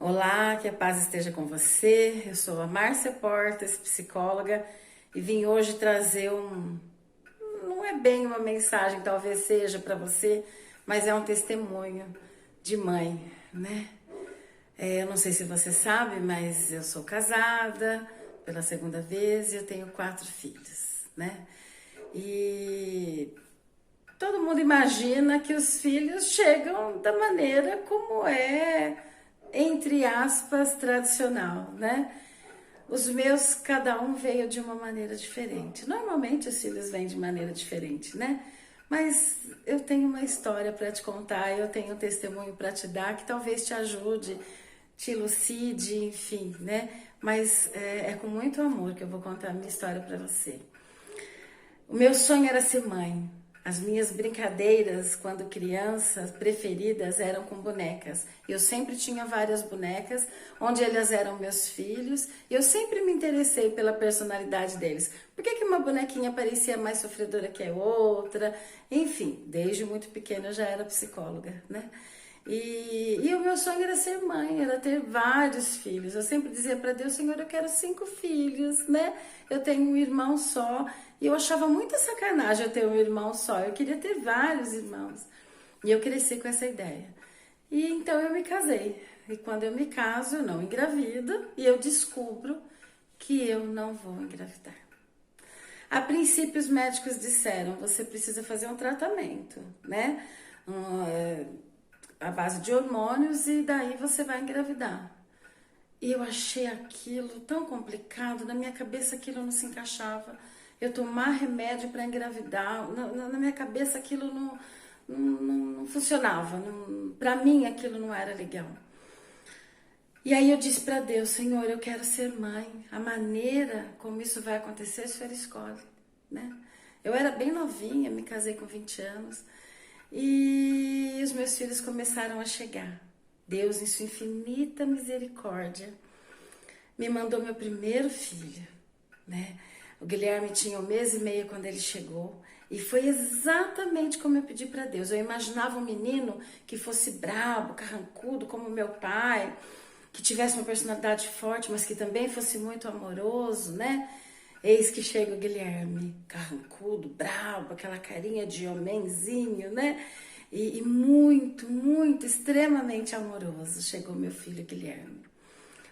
Olá, que a paz esteja com você. Eu sou a Márcia Portas, psicóloga, e vim hoje trazer não é bem uma mensagem, talvez seja para você, mas é um testemunho de mãe, né? Eu não sei se você sabe, mas eu sou casada pela segunda vez e eu tenho 4 filhos, né? E todo mundo imagina que os filhos chegam da maneira como é, entre aspas, tradicional, né? Os meus, cada um veio de uma maneira diferente. Normalmente os filhos vêm de maneira diferente, né? Mas eu tenho uma história para te contar, eu tenho um testemunho para te dar que talvez te ajude, te elucide, enfim, né? Mas é com muito amor que eu vou contar a minha história para você. O meu sonho era ser mãe. As minhas brincadeiras, quando criança, preferidas eram com bonecas. Eu sempre tinha várias bonecas, onde elas eram meus filhos, e eu sempre me interessei pela personalidade deles. Por que uma bonequinha parecia mais sofredora que a outra? Enfim, desde muito pequena eu já era psicóloga, né? E o meu sonho era ser mãe, era ter vários filhos. Eu sempre dizia para Deus, Senhor, eu quero 5 filhos, né? Eu tenho um irmão só. E eu achava muita sacanagem eu ter um irmão só. Eu queria ter vários irmãos. E eu cresci com essa ideia. E então eu me casei. E quando eu me caso, eu não engravido. E eu descubro que eu não vou engravidar. A princípio, os médicos disseram, você precisa fazer um tratamento, né? À base de hormônios e daí você vai engravidar. E eu achei aquilo tão complicado, na minha cabeça aquilo não se encaixava. Eu tomar remédio para engravidar, na minha cabeça aquilo não funcionava. Para mim aquilo não era legal. E aí eu disse para Deus, Senhor, eu quero ser mãe. A maneira como isso vai acontecer, o Senhor escolhe, né? Eu era bem novinha, me casei com 20 anos. E os meus filhos começaram a chegar. Deus, em sua infinita misericórdia, me mandou meu primeiro filho, né? O Guilherme tinha 1 mês e meio quando ele chegou. E foi exatamente como eu pedi para Deus. Eu imaginava um menino que fosse brabo, carrancudo, como meu pai, que tivesse uma personalidade forte, mas que também fosse muito amoroso, né? Eis que chega o Guilherme, carrancudo, brabo, aquela carinha de homenzinho, né? E muito, muito, extremamente amoroso. Chegou meu filho Guilherme.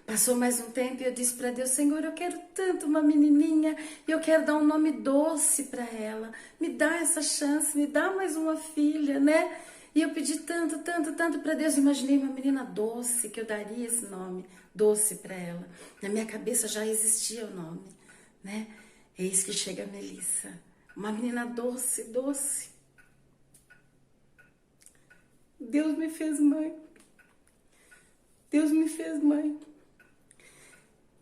Passou mais um tempo e eu disse para Deus, Senhor, eu quero tanto uma menininha e eu quero dar um nome doce para ela. Me dá essa chance, me dá mais uma filha, né? E eu pedi tanto, tanto, tanto para Deus. Imaginei uma menina doce, que eu daria esse nome doce para ela. Na minha cabeça já existia o nome, né? Eis que chega a Melissa, uma menina doce, doce. Deus me fez mãe. Deus me fez mãe.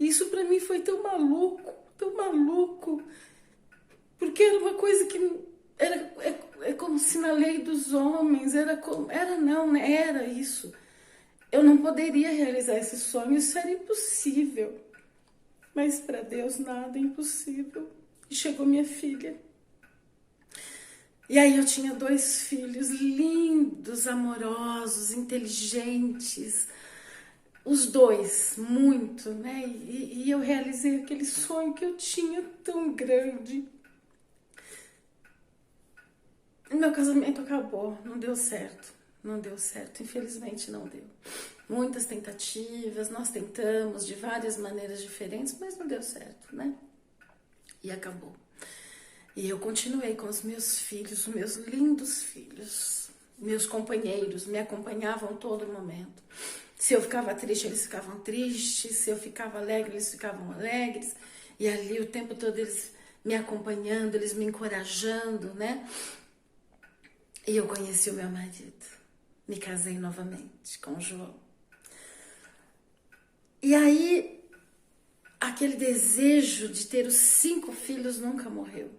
Isso para mim foi tão maluco, porque era uma coisa que é como se na lei dos homens, era isso. Eu não poderia realizar esse sonho, isso era impossível. Mas para Deus nada é impossível. E chegou minha filha. E aí eu tinha 2 filhos lindos, amorosos, inteligentes, os 2, muito, né? E eu realizei aquele sonho que eu tinha tão grande. O meu casamento acabou, não deu certo. Não deu certo, infelizmente não deu. Muitas tentativas, nós tentamos de várias maneiras diferentes, mas não deu certo, né? E acabou. E eu continuei com os meus filhos, os meus lindos filhos. Meus companheiros me acompanhavam todo momento. Se eu ficava triste, eles ficavam tristes. Se eu ficava alegre, eles ficavam alegres. E ali o tempo todo eles me acompanhando, eles me encorajando, né? E eu conheci o meu marido. Me casei novamente com o João. E aí, aquele desejo de ter os 5 filhos nunca morreu.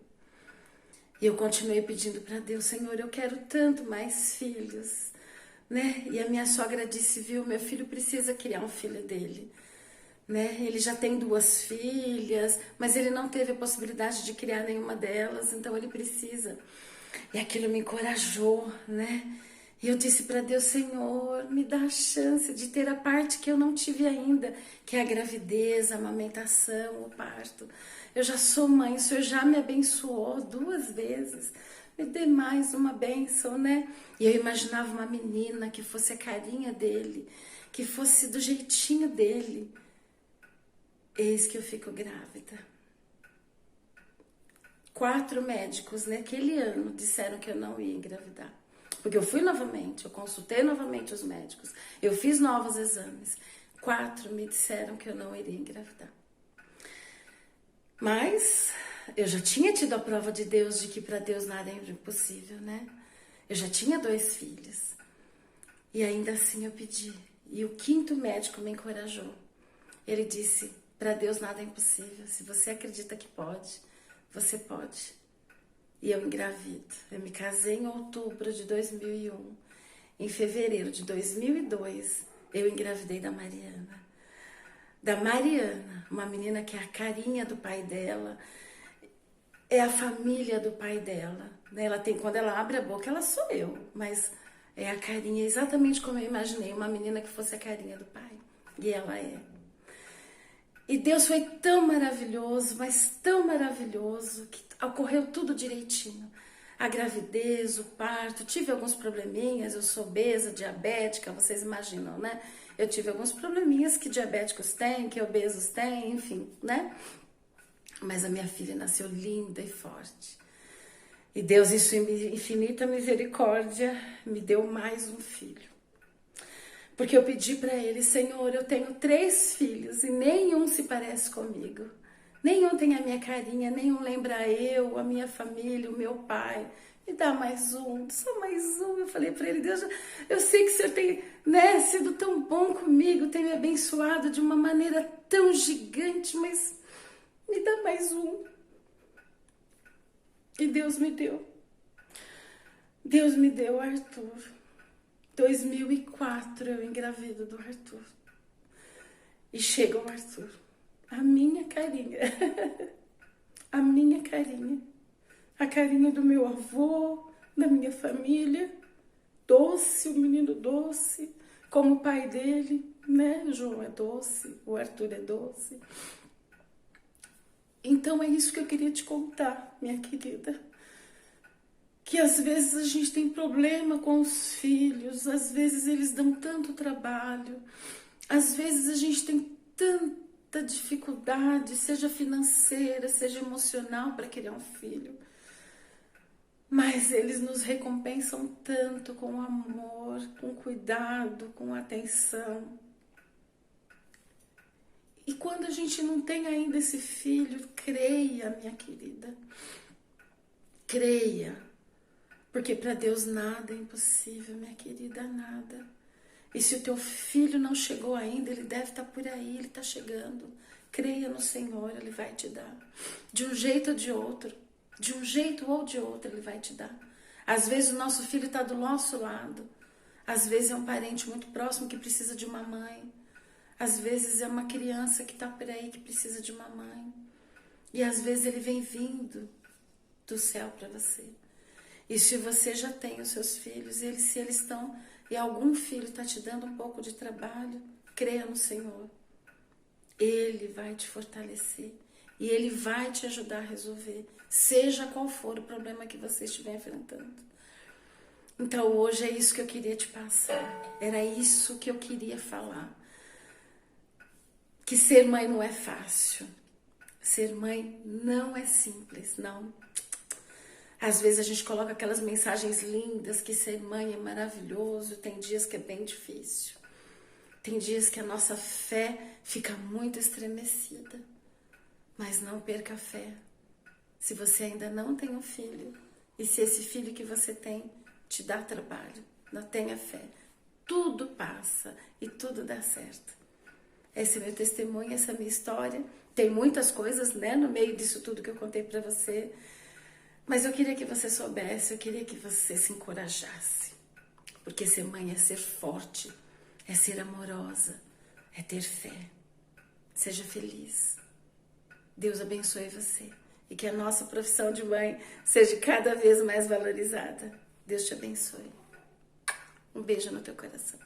E eu continuei pedindo para Deus, Senhor, eu quero tanto mais filhos, né? E a minha sogra disse, viu, meu filho precisa criar um filho dele, né? Ele já tem 2 filhas, mas ele não teve a possibilidade de criar nenhuma delas, então ele precisa. E aquilo me encorajou, né? E eu disse para Deus, Senhor, me dá a chance de ter a parte que eu não tive ainda, que é a gravidez, a amamentação, o parto. Eu já sou mãe, o Senhor já me abençoou 2 vezes. Me dê mais uma bênção, né? E eu imaginava uma menina que fosse a carinha dele, que fosse do jeitinho dele. Eis que eu fico grávida. 4 médicos naquele ano disseram que eu não ia engravidar. Porque eu fui novamente, eu consultei novamente os médicos, eu fiz novos exames. 4 me disseram que eu não iria engravidar. Mas eu já tinha tido a prova de Deus de que para Deus nada é impossível, né? Eu já tinha 2 filhos. E ainda assim eu pedi. E o 5º médico me encorajou. Ele disse, para Deus nada é impossível. Se você acredita que pode, você pode. E eu engravido. Eu me casei em outubro de 2001. Em fevereiro de 2002, eu engravidei da Mariana. Da Mariana, uma menina que é a carinha do pai dela, é a família do pai dela. Ela tem, quando ela abre a boca, ela sou eu, mas é a carinha, exatamente como eu imaginei, uma menina que fosse a carinha do pai. E ela é. E Deus foi tão maravilhoso, mas tão maravilhoso, que ocorreu tudo direitinho. A gravidez, o parto, tive alguns probleminhas, eu sou obesa, diabética, vocês imaginam, né? Eu tive alguns probleminhas que diabéticos têm, que obesos têm, enfim, né? Mas a minha filha nasceu linda e forte. E Deus, em sua infinita misericórdia, me deu mais um filho. Porque eu pedi para ele, Senhor, eu tenho 3 filhos e nenhum se parece comigo. Nenhum tem a minha carinha, nenhum lembra eu, a minha família, o meu pai. Me dá mais um, só mais um. Eu falei para ele, Deus, eu sei que o Senhor tem, né, sido tão bom comigo, tem me abençoado de uma maneira tão gigante, mas me dá mais um. E Deus me deu. Deus me deu Arthur. 2004 eu engravido do Arthur. E chega o Arthur. A minha carinha. A minha carinha. A carinha do meu avô, da minha família. Doce, o menino doce. Como o pai dele, né? O João é doce, o Arthur é doce. Então é isso que eu queria te contar, minha querida. Que às vezes a gente tem problema com os filhos, às vezes eles dão tanto trabalho, às vezes a gente tem tanta dificuldade, seja financeira, seja emocional, para criar um filho. Mas eles nos recompensam tanto com amor, com cuidado, com atenção. E quando a gente não tem ainda esse filho, creia, minha querida, creia. Porque para Deus nada é impossível, minha querida, nada. E se o teu filho não chegou ainda, ele deve estar por aí, ele está chegando. Creia no Senhor, ele vai te dar. De um jeito ou de outro, de um jeito ou de outro, ele vai te dar. Às vezes o nosso filho está do nosso lado. Às vezes é um parente muito próximo que precisa de uma mãe. Às vezes é uma criança que está por aí que precisa de uma mãe. E às vezes ele vem vindo do céu para você. E se você já tem os seus filhos, se eles estão, e algum filho está te dando um pouco de trabalho, creia no Senhor. Ele vai te fortalecer e Ele vai te ajudar a resolver, seja qual for o problema que você estiver enfrentando. Então hoje é isso que eu queria te passar, era isso que eu queria falar. Que ser mãe não é fácil, ser mãe não é simples, não. Às vezes a gente coloca aquelas mensagens lindas que ser mãe é maravilhoso, tem dias que é bem difícil. Tem dias que a nossa fé fica muito estremecida. Mas não perca a fé. Se você ainda não tem um filho, e se esse filho que você tem te dá trabalho, não tenha fé. Tudo passa e tudo dá certo. Esse é meu testemunho, essa é a minha história. Tem muitas coisas, né, no meio disso tudo que eu contei pra você. Mas eu queria que você soubesse, eu queria que você se encorajasse. Porque ser mãe é ser forte, é ser amorosa, é ter fé. Seja feliz. Deus abençoe você. E que a nossa profissão de mãe seja cada vez mais valorizada. Deus te abençoe. Um beijo no teu coração.